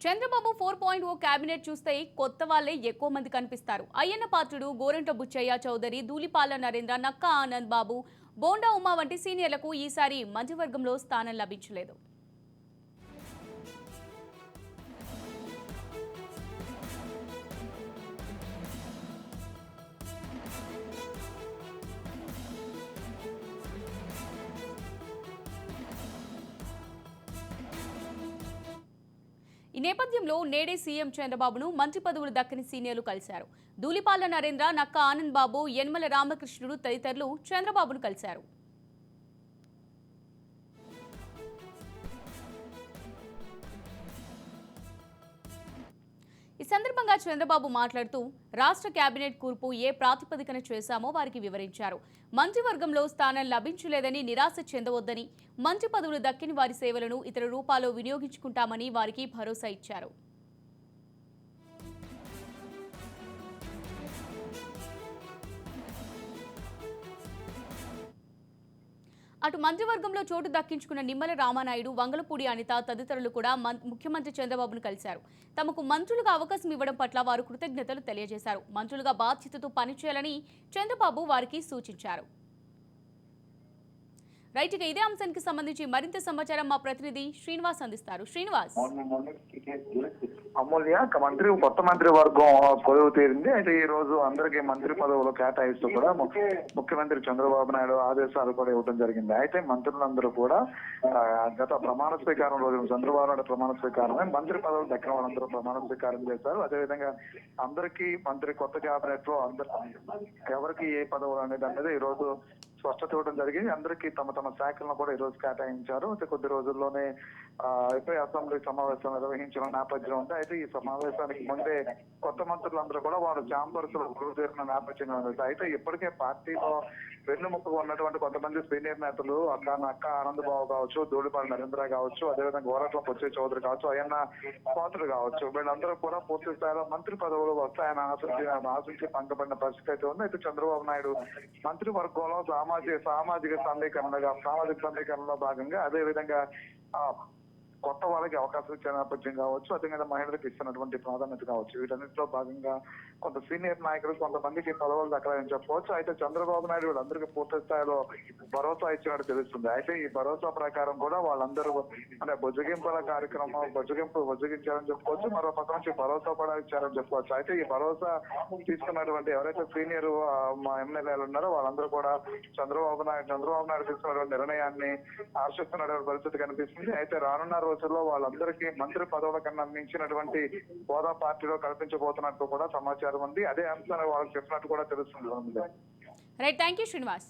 Chandrababu 4.0 cabinet చూస్తే కొత్త వాళ్లే ఎక్కువ మంది కనిపిస్తారు. అయ్యన్న పాత్రుడు, గోరంట బుచ్చయ్య చౌదరి, ధూళిపాల నరేంద్ర, నక్కా ఆనంద్ బాబు, బోండా ఉమా వంటి సీనియర్లకు ఈసారి మంత్రివర్గంలో స్థానం లభించలేదు. ఈ నేపథ్యంలో నేడే సీఎం చంద్రబాబును మంత్రి పదవులు దక్కని సీనియర్లు కలిశారు. ధూళిపాల నరేంద్ర, నక్కా ఆనంద్ బాబు, యనమల రామకృష్ణుడు తదితరులు చంద్రబాబును కలిశారు. ఈ సందర్భంగా చంద్రబాబు మాట్లాడుతూ రాష్ట్ర కేబినెట్ కూర్పు ఏ ప్రాతిపదికన చేశామో వారికి వివరించారు. మంత్రివర్గంలో స్థానం లభించలేదని నిరాశ చెందవద్దని, మంత్రి పదవులు దక్కిన వారి సేవలను ఇతర రూపాల్లో వినియోగించుకుంటామని వారికి భరోసా ఇచ్చారు. అటు మంత్రివర్గంలో చోటు దక్కించుకున్న నిమ్మల రామానాయుడు, వంగలపూడి అనిత తదితరులు కూడా ముఖ్యమంత్రి చంద్రబాబును కలిశారు. తమకు మంత్రులుగా అవకాశం ఇవ్వడం పట్ల వారు కృతజ్ఞతలు తెలియజేశారు. మంత్రులుగా బాధ్యతతో పనిచేయాలని చంద్రబాబు వారికి సూచించారు. రైట్, ఇక ఇదే అంశానికి సంబంధించి మరింత సమాచారం మా ప్రతినిధి శ్రీనివాస్ అందిస్తారు. శ్రీనివాస్. అమూల్య, కొత్త మంత్రి వర్గం కొలువు తీరింది. అయితే ఈ రోజు అందరికీ మంత్రి పదవులు కేటాయిస్తూ కూడా ముఖ్యమంత్రి చంద్రబాబు నాయుడు ఆదేశాలు కూడా ఇవ్వడం జరిగింది. అయితే మంత్రులందరూ కూడా గత ప్రమాణ స్వీకారం రోజు చంద్రబాబు నాయుడు ప్రమాణ స్వీకారమే మంత్రి పదవులు దక్కిన వాళ్ళందరూ ప్రమాణ స్వీకారం చేశారు. అదేవిధంగా అందరికీ కొత్త కేబినెట్ లో ఎవరికి ఏ పదవులు అనేది ఈ రోజు స్పష్టత ఇవ్వడం జరిగింది. అందరికీ తమ తమ శాఖలను కూడా ఈ రోజు కేటాయించారు. అయితే కొద్ది రోజుల్లోనే అసెంబ్లీ సమావేశం నిర్వహించిన నేపథ్యం ఉంది. అయితే ఈ సమావేశానికి ముందే కొత్త మంత్రులందరూ కూడా వారు ఛాంబర్స్ లో గురువు చేరిన నేపథ్యంగా ఉంది. అయితే ఇప్పటికే పార్టీలో వెన్నుముక్కగా ఉన్నటువంటి కొంతమంది సీనియర్ నేతలు నక్కా ఆనంద్ బాబు కావచ్చు, ధూళిపాల నరేంద్ర కావచ్చు, అదేవిధంగా గోరట్ల బుచ్చయ్య చౌదరి కావచ్చు, అయ్యన్న పాత్రుడు కావచ్చు, వీళ్ళందరూ కూడా పూర్తి స్థాయిలో మంత్రి పదవులు వస్తాయని ఆశించి పంకబడిన పరిస్థితి అయితే ఉంది. అయితే చంద్రబాబు నాయుడు మంత్రి వర్గంలో సామాజిక సమీకరణలో భాగంగా అదేవిధంగా కొత్త వాళ్ళకి అవకాశం ఇచ్చే నేపథ్యం కావచ్చు, అదేవిధంగా మహిళలకు ఇస్తున్నటువంటి ప్రాధాన్యత కావచ్చు, వీటన్నిటిలో భాగంగా కొంత సీనియర్ నాయకులు కొంతమందికి పదవులు దక్కాలని చెప్పవచ్చు. అయితే చంద్రబాబు నాయుడు వీళ్ళందరికీ పూర్తి స్థాయిలో భరోసా ఇచ్చినట్టు తెలుస్తుంది. అయితే ఈ భరోసా ప్రకారం కూడా వాళ్ళందరూ అంటే బుజ్జగింపుల కార్యక్రమం బుజ్జగించారని చెప్పుకోవచ్చు, మరో పక్క నుంచి భరోసా కూడా ఇచ్చారని చెప్పుకోవచ్చు. అయితే ఈ భరోసా తీసుకున్నటువంటి ఎవరైతే సీనియర్ మా ఎమ్మెల్యేలు ఉన్నారో వాళ్ళందరూ కూడా చంద్రబాబు నాయుడు తీసుకున్నటువంటి నిర్ణయాన్ని హర్షిస్తున్నటువంటి పరిస్థితి కనిపిస్తుంది. అయితే రానున్న రోజుల్లో వాళ్ళందరికీ మంత్రి పదవుల కన్నా మించినటువంటి హోదా పార్టీలో కల్పించబోతున్నట్టు కూడా సమాచారం ఉంది. అదే అంశాన్ని వాళ్ళకి చెప్పినట్టు కూడా తెలుస్తుంది. Right, thank you Srinivas.